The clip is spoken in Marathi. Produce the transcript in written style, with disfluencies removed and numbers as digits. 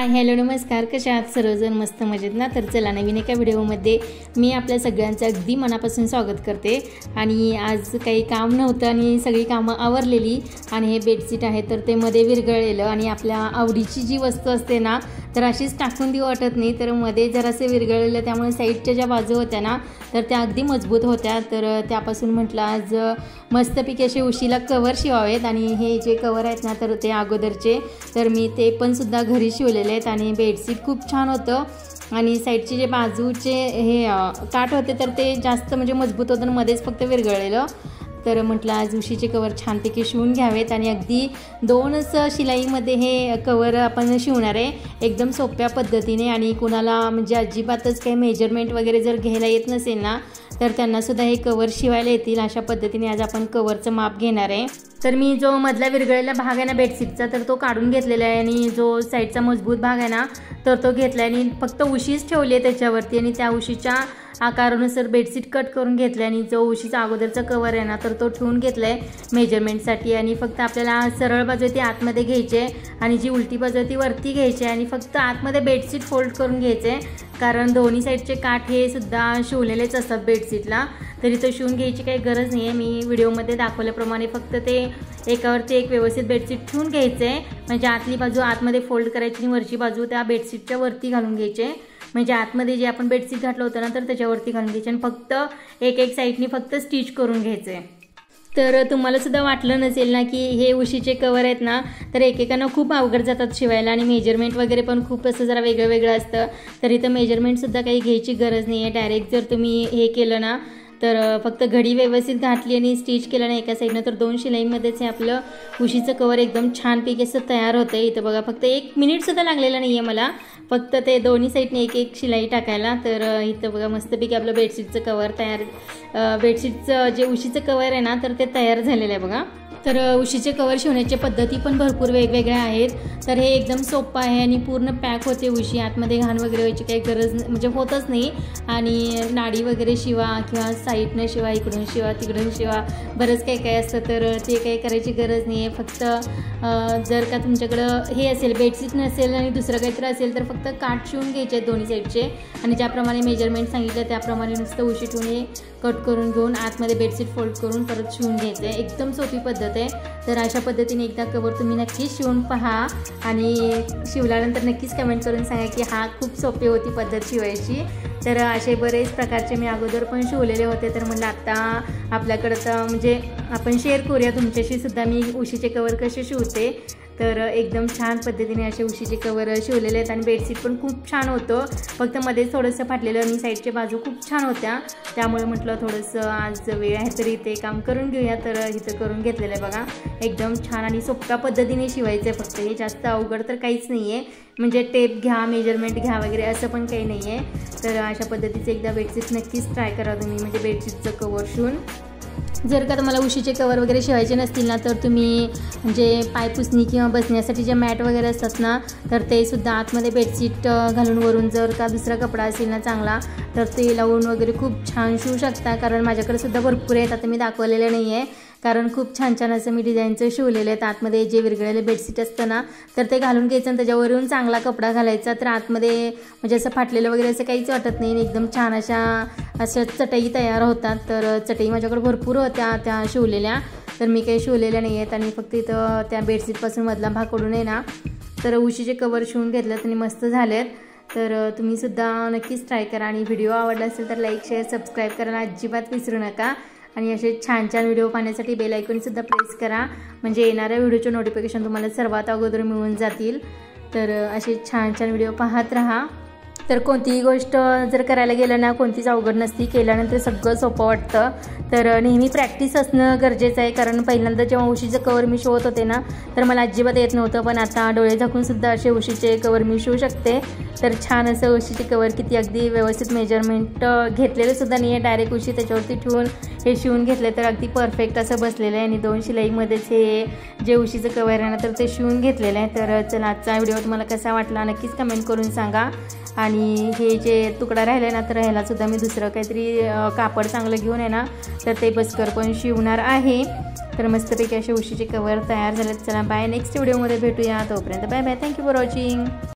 हाय हॅलो नमस्कार, कशा आहात सर्वजण? मस्त मजेत ना? तर चला नवीन एका व्हिडिओमध्ये मी आपल्या सगळ्यांचं अगदी मनापासून स्वागत करते। आणि आज काही काम नव्हतं आणि सगळी कामं आवरलेली आणि हे बेडशीट आहे तर ते मध्ये विरघळलेलं आणि आपल्या आवडीची जी वस्तू असते ना तर अशीच टाकून देऊ वाटत नाही, तर मध्ये जरासे विरघळलेलं त्यामुळे साईडच्या ज्या बाजू होत्या ना तर त्या अगदी मजबूत होत्या। तर त्यापासून म्हटलं आज मस्तपैकी असे उशीला कवर शिवावेत आणि हे जे कवर आहेत ना तर ते अगोदरचे तर मी ते पण सुद्धा घरी शिवलेले आहेत आणि बेडशीट खूप छान होतं आणि साईडचे जे बाजूचे हे काठ होते तर ते जास्त म्हणजे मजबूत होतं, मध्येच फक्त विरघळलेलं। तर म्हटलं आज उशीचे कवर छानपैकी शिवून घ्यावेत आणि अगदी 2च शिलाईमध्ये हे कवर आपण शिवणार आहे एकदम सोप्या पद्धतीने। आणि कुणाला म्हणजे अजिबातच काही मेजरमेंट वगैरे जर घ्यायला येत नसेल ना तर त्यांना सुद्धा हे कवर शिवायला येतील, अशा पद्धतीने आज आपण कवरचं माप घेणार आहे। तर मी जो मधला विरघळलेला भाग आहे ना बेडशीटचा तर तो काढून घेतलेला आहे आणि जो साईडचा मजबूत भाग आहे ना तर तो घेतला आहे आणि फक्त उशीच ठेवली आहे त्याच्यावरती आणि त्या उशीच्या आकारानुसार बेडशीट कट करून घेतलं आणि जो उशीचा अगोदरचा कवर आहे ना तर तो ठेवून घेतला आहे मेजरमेंटसाठी। आणि फक्त आपल्याला सरळ बाजू ती आतमध्ये घ्यायची आहे आणि जी उलटी बाजू ती वरती घ्यायची आहे आणि फक्त आतमध्ये बेडशीट फोल्ड करून घ्यायचे आहे, कारण दोन्ही साईडचे काठ हे सुद्धा शिवलेलेच असतात बेडशीटला, तरी तो शिवून घ्यायची काही गरज नाही आहे। मी व्हिडिओमध्ये दाखवल्याप्रमाणे फक्त ते एकावरती एक व्यवस्थित बेडशीट ठेवून घ्यायचे आहे, म्हणजे आतली बाजू आतमध्ये फोल्ड करायची आणि वरची बाजू त्या बेडशीटच्या वरती घालून घ्यायचे, म्हणजे आतमध्ये जे आपण बेडशीट घातलं होतं ना तर त्याच्यावरती घालून घ्यायचे आणि फक्त एक साईडनी फक्त स्टिच करून घ्यायचे। तर तुम्हाला सुद्धा वाटलं नसेल ना की हे उशीचे कवर आहेत ना तर एकेकांना खूप अवघड जातात शिवायला आणि मेजरमेंट वगैरे पण खूप असं जरा वेगळं वेगळं असतं, तर इथं मेजरमेंटसुद्धा काही घ्यायची गरज नाही आहे। डायरेक्ट जर तुम्ही हे केलं ना तर फक्त घडी व्यवस्थित घातली आणि स्टिच केलं ना एका साईडनं तर 2 शिलाईमध्येच हे आपलं उशीचं कवर एकदम छानपैकी असं तयार होतं। इथं बघा फक्त 1 मिनिटसुद्धा लागलेलं नाही आहे मला, फक्त ते दोन्ही साईडने एक शिलाई टाकायला। तर इथं बघा मस्तपैकी आपलं बेडशीटचं कवर तयार, बेडशीटचं जे उशीचं कवर आहे ना तर ते तयार झालेलं आहे बघा। तर उशीचे कवर शिवण्याच्या पद्धती पण भरपूर वेगवेगळ्या आहेत, तर हे एकदम सोपं आहे आणि पूर्ण पॅक होते उशी, आतमध्ये घाण वगैरे व्हायची काही गरज म्हणजे होतच नाही। आणि नाडी वगैरे शिवा किंवा साईडनं शिवा, इकडून शिवा तिकडून शिवा, बरंच काही काही असतं तर ते काही करायची गरज नाही आहे। फक्त जर का तुमच्याकडं हे असेल बेडशीट नसेल आणि दुसरं काहीतरी असेल तर फक्त काठ शिवून घ्यायचे आहेत दोन्ही साईडचे आणि ज्याप्रमाणे मेजरमेंट सांगितलं त्याप्रमाणे नुसतं उशी ठेवून हे कट करून घेऊन आतमध्ये बेडशीट फोल्ड करून परत शिवून घ्यायचं आहे, एकदम सोपी पद्धत आहे। तर अशा पद्धतीने एकदा कवर तुम्ही नक्कीच शिवून पहा आणि शिवल्यानंतर नक्कीच कमेंट करून सांगा की हा खूप सोपी होती पद्धत शिवायची। तर असे बरेच प्रकारचे मी अगोदर पण शिवलेले होते, तर म्हणलं आता आपल्याकडचं म्हणजे आपण शेअर करूया तुमच्याशी सुद्धा मी उशीचे कवर कसे शिवते। तर एकदम छान पद्धतीने असे उशीचे कवर शिवलेले आहेत आणि बेडशीट पण खूप छान होतं, फक्त मध्ये थोडंसं फाटलेलं आणि साईडच्या बाजू खूप छान होत्या, त्यामुळे म्हटलं थोडंसं आज वेळ आहे तरी ते काम करून घेऊया। तर इथं करून घेतलेलं आहे बघा, एकदम छान आणि सोप्या पद्धतीने शिवायचं आहे, फक्त हे जास्त अवघड तर काहीच नाही आहे, म्हणजे टेप घ्या मेजरमेंट घ्या वगैरे असं पण काही नाही आहे। तर अशा पद्धतीचं एकदा बेडशीट नक्कीच ट्राय करा तुम्ही, म्हणजे बेडशीटचं कवर शिवून। जर का तुम्हाला उशीचे कवर वगैरे शिवायचे नसतील ना तर तुम्ही म्हणजे पायपुसणी किंवा बसण्यासाठी जे मॅट वगैरे असतात ना तर ते सुद्धा आतमध्ये बेडशीट घालून वरून जर का दुसरा कपडा असेल ना चांगला तर ते लावून वगैरे खूप छान शिवू शकता, कारण माझ्याकडे सुद्धा भरपूर आहेत, आता मी दाखवलेले नाही आहे कारण खूप छान छान असं मी डिझाईनचं शिवलेलं आहेत। आतमध्ये जे विरघळलेले बेडशीट असतं ना तर ते घालून घ्यायचं आणि त्याच्यावरून चांगला कपडा घालायचा, तर आतमध्ये म्हणजे असं फाटलेलं वगैरे असं काहीच वाटत नाही, एकदम छान अशा चटई तयार होतात। तर चटई माझ्याकडे भरपूर होत्या त्या शिवलेल्या, तर मी काही शिवलेल्या नाही आहेत आणि फक्त इथं त्या बेडशीटपासून मधला भाग कडून आहे ना तर उशीचे कवर शिवून घेतलेत आणि मस्त झालेत। तर तुम्ही सुद्धा नक्कीच ट्राय करा आणि व्हिडिओ आवडला असेल तर लाईक शेअर सबस्क्राईब करायला अजिबात विसरू नका आणि असे छान छान व्हिडिओ पाहण्यासाठी बेल आयकॉनसुद्धा प्रेस करा, म्हणजे येणाऱ्या व्हिडिओचे नोटिफिकेशन तुम्हाला सर्वात अगोदर मिळून जातील। तर असे छान छान व्हिडिओ पाहत राहा। तर कोणतीही गोष्ट जर करायला गेलं ना कोणतीच अवघड नसती, केल्यानंतर सगळं सोपं वाटतं। तर नेहमी प्रॅक्टिस असणं गरजेचं आहे, कारण पहिल्यांदा जेव्हा उशीचं कवर मी शिवत होते ना तर मला अजिबात येत नव्हतं, पण आता डोळे झाकूनसुद्धा असे उशीचे कवर मी शिवू शकते। तर छान असं उशीचे कवर किती अगदी व्यवस्थित मेजरमेंट घेतलेलं सुद्धा नाही आहे, डायरेक्ट उशी त्याच्यावरती ठेवून हे शिवून घेतले तर अगदी परफेक्ट असं बसलेलं आहे आणि 2 शिलाईमध्येच हे जे उशीचं कवर आहे ना तर ते शिवून घेतलेलं आहे। तर चला आजचा व्हिडिओ तुम्हाला कसा वाटला नक्कीच कमेंट करून सांगा आणि हे जे तुकडा राहिला ना तर ह्याला सुद्धा मी दुसरं काहीतरी कापड चांगलं घेऊन आहे ना तर ते बसकर पण शिवणार आहे। तर मस्तपैकी असे उशीचे कवर तयार झालेत। चला बाय, नेक्स्ट व्हिडिओमध्ये भेटूया, तोपर्यंत bye bye, thank you for watching.